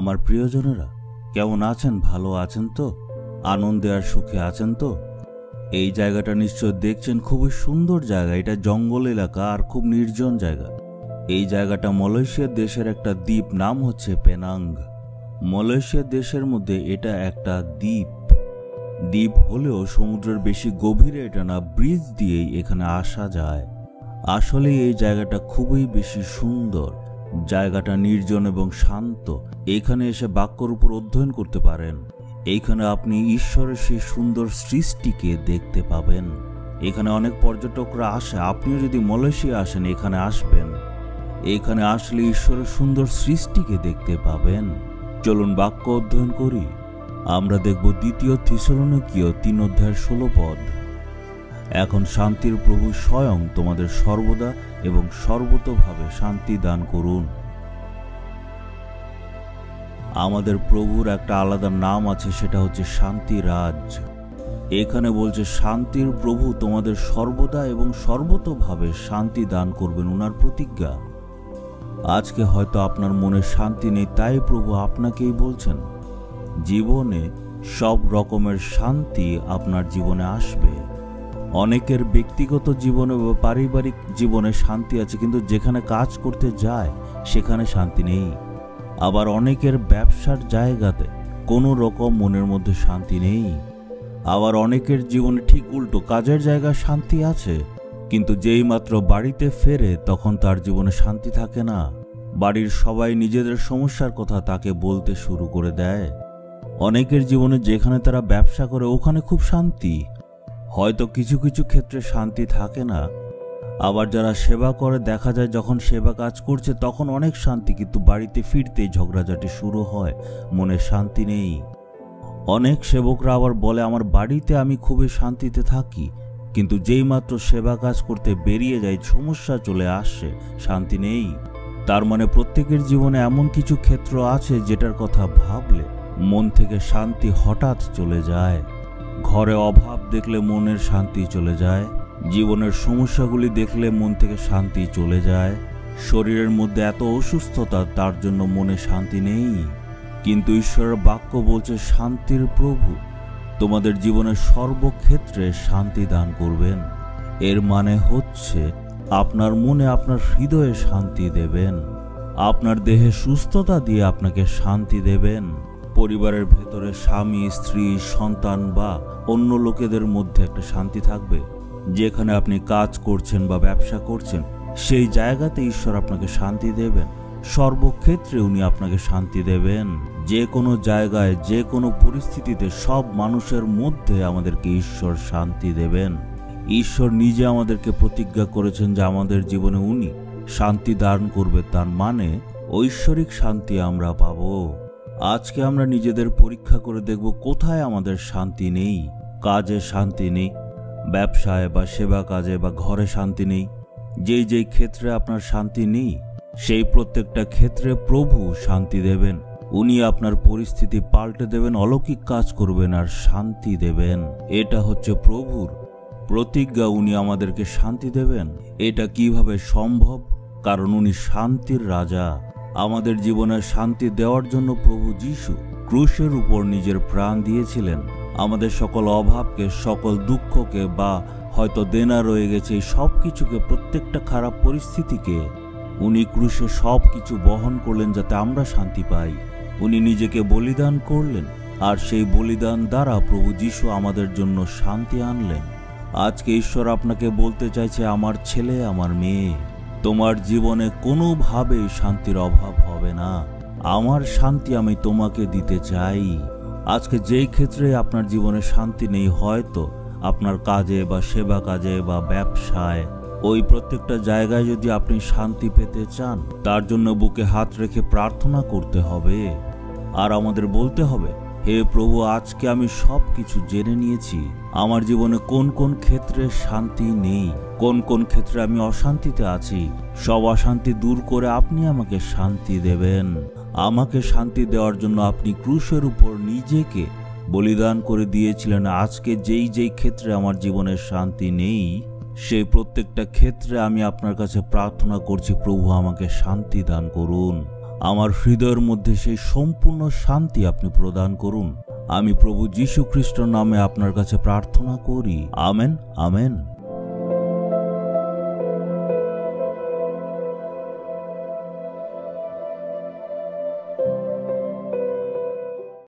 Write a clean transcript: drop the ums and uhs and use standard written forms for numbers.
আমার প্রিয়জনেরা কেমন আছেন? ভালো আছেন তো? আনন্দে আর সুখে আছেন তো? এই জায়গাটা নিশ্চয় দেখছেন, খুবই সুন্দর জায়গা। এটা জঙ্গল এলাকা আর খুব নির্জন জায়গা। এই জায়গাটা মালয়েশিয়া দেশের একটা দ্বীপ, নাম হচ্ছে পেনাং। মালয়েশিয়া দেশের মধ্যে এটা একটা দ্বীপ। দ্বীপ হলেও সমুদ্রের বেশি গভীরে এটা না, ব্রিজ দিয়েই এখানে আসা যায়। আসলে এই জায়গাটা খুবই বেশি সুন্দর। জায়গাটা নির্জন এবং শান্ত। এখানে এসে বাক্যর উপর অধ্যয়ন করতে পারেন। এইখানে আপনি ঈশ্বরের সেই সুন্দর সৃষ্টিকে দেখতে পাবেন। এখানে অনেক পর্যটকরা আসে। আপনিও যদি মালয়েশিয়া আসেন, এখানে আসবেন। এখানে আসলে ঈশ্বরের সুন্দর সৃষ্টিকে দেখতে পাবেন। চলুন বাক্য অধ্যয়ন করি। আমরা দেখব 2 থেসলোনিকীয় 3:16 পদ। এখন শান্তির প্রভু স্বয়ং তোমাদের সর্বদা এবং সর্বতোভাবে শান্তি দান করুন। আমাদের প্রভুর একটা আলাদা নাম আছে, সেটা হচ্ছে শান্তিরাজ। এখানে বলছে শান্তির প্রভু তোমাদের সর্বদা এবং সর্বতোভাবে শান্তি দান করবেন, উনার প্রতিজ্ঞা। আজকে হয়তো আপনার মনে শান্তি নেই, তাই প্রভু আপনাকেই বলছেন জীবনে সব রকমের শান্তি আপনার জীবনে আসবে। অনেকের ব্যক্তিগত জীবনে বা পারিবারিক জীবনে শান্তি আছে, কিন্তু যেখানে কাজ করতে যায় সেখানে শান্তি নেই। আবার অনেকের ব্যবসার জায়গাতে কোনো রকম মনের মধ্যে শান্তি নেই। আবার অনেকের জীবনে ঠিক উল্টো, কাজের জায়গায় শান্তি আছে, কিন্তু যেই মাত্র বাড়িতে ফেরে তখন তার জীবনে শান্তি থাকে না। বাড়ির সবাই নিজেদের সমস্যার কথা তাকে বলতে শুরু করে দেয়। অনেকের জীবনে যেখানে তারা ব্যবসা করে ওখানে খুব শান্তি, হয়তো কিছু কিছু ক্ষেত্রে শান্তি থাকে না। আবার যারা সেবা করে দেখা যায় যখন সেবা কাজ করছে তখন অনেক শান্তি, কিন্তু বাড়িতে ফিরতেই ঝগড়াঝাটি শুরু হয়, মনে শান্তি নেই। অনেক সেবকরা আবার বলে আমার বাড়িতে আমি খুবই শান্তিতে থাকি, কিন্তু যেই মাত্র সেবা কাজ করতে বেরিয়ে যায় সমস্যা চলে আসে, শান্তি নেই। তার মানে প্রত্যেকের জীবনে এমন কিছু ক্ষেত্র আছে যেটার কথা ভাবলে মন থেকে শান্তি হঠাৎ চলে যায়। ঘরে অভাব দেখলে মনের শান্তি চলে যায়। জীবনের সমস্যাগুলি দেখলে মন থেকে শান্তি চলে যায়। শরীরের মধ্যে এত অসুস্থতা, তার জন্য মনে শান্তি নেই। কিন্তু ঈশ্বরের বাক্য বলছে শান্তির প্রভু তোমাদের জীবনের সর্বক্ষেত্রে শান্তি দান করবেন। এর মানে হচ্ছে আপনার মনে, আপনার হৃদয়ে শান্তি দেবেন। আপনার দেহে সুস্থতা দিয়ে আপনাকে শান্তি দেবেন। পরিবারের ভেতরে স্বামী, স্ত্রী, সন্তান বা অন্য লোকেদের মধ্যে একটা শান্তি থাকবে। যেখানে আপনি কাজ করছেন বা ব্যবসা করছেন সেই জায়গাতে ঈশ্বর আপনাকে শান্তি দেবেন। সর্বক্ষেত্রে উনি আপনাকে শান্তি দেবেন। যে কোনো জায়গায়, যে কোনো পরিস্থিতিতে সব মানুষের মধ্যে আমাদেরকে ঈশ্বর শান্তি দেবেন। ঈশ্বর নিজে আমাদেরকে প্রতিজ্ঞা করেছেন যে আমাদের জীবনে উনি শান্তি দান করবে। তার মানে ঐশ্বরিক শান্তি আমরা পাবো। আজকে আমরা নিজেদের পরীক্ষা করে দেখব কোথায় আমাদের শান্তি নেই। কাজে শান্তি নেই, ব্যবসায় বা সেবা কাজে বা ঘরে শান্তি নেই। যেই যেই ক্ষেত্রে আপনার শান্তি নেই সেই প্রত্যেকটা ক্ষেত্রে প্রভু শান্তি দেবেন। উনি আপনার পরিস্থিতি পাল্টে দেবেন, অলৌকিক কাজ করবেন আর শান্তি দেবেন। এটা হচ্ছে প্রভুর প্রতিজ্ঞা, উনি আমাদেরকে শান্তি দেবেন। এটা কিভাবে সম্ভব? কারণ উনি শান্তির রাজা। আমাদের জীবনে শান্তি দেওয়ার জন্য প্রভু যিশু ক্রুশের উপর নিজের প্রাণ দিয়েছিলেন। আমাদের সকল অভাবকে, সকল দুঃখকে বা হয়তো দেনা রয়ে গেছে এই সব কিছুকে, প্রত্যেকটা খারাপ পরিস্থিতিকে উনি ক্রুশে সব কিছু বহন করলেন যাতে আমরা শান্তি পাই। উনি নিজেকে বলিদান করলেন আর সেই বলিদান দ্বারা প্রভু যিশু আমাদের জন্য শান্তি আনলেন। আজকে ঈশ্বর আপনাকে বলতে চাইছে আমার ছেলে, আমার মেয়ে, তোমার জীবনে কোনোভাবেই শান্তির অভাব হবে না। আমার শান্তি আমি তোমাকে দিতে চাই। আজকে যেই ক্ষেত্রে আপনার জীবনে শান্তি নেই, হয়তো আপনার কাজে বা সেবা কাজে বা ব্যবসায়, ওই প্রত্যেকটা জায়গায় যদি আপনি শান্তি পেতে চান তার জন্য বুকে হাত রেখে প্রার্থনা করতে হবে। আর আমাদের বলতে হবে, হে প্রভু, আজকে আমি সব কিছু জেনে নিয়েছি। আমার জীবনে কোন কোন ক্ষেত্রে শান্তি নেই, কোন কোন ক্ষেত্রে আমি অশান্তিতে আছি, সব অশান্তি দূর করে আপনি আমাকে শান্তি দেবেন। আমাকে শান্তি দেওয়ার জন্য আপনি ক্রুশের উপর নিজেকে বলিদান করে দিয়েছিলেন। আজকে যেই যেই ক্ষেত্রে আমার জীবনের শান্তি নেই সেই প্রত্যেকটা ক্ষেত্রে আমি আপনার কাছে প্রার্থনা করছি, প্রভু আমাকে শান্তি দান করুন। আমার হৃদয়ের মধ্যে সেই সম্পূর্ণ শান্তি আপনি প্রদান করুন। আমি প্রভু যীশু খ্রিস্টের নামে আপনার কাছে প্রার্থনা করি। Amen, amen.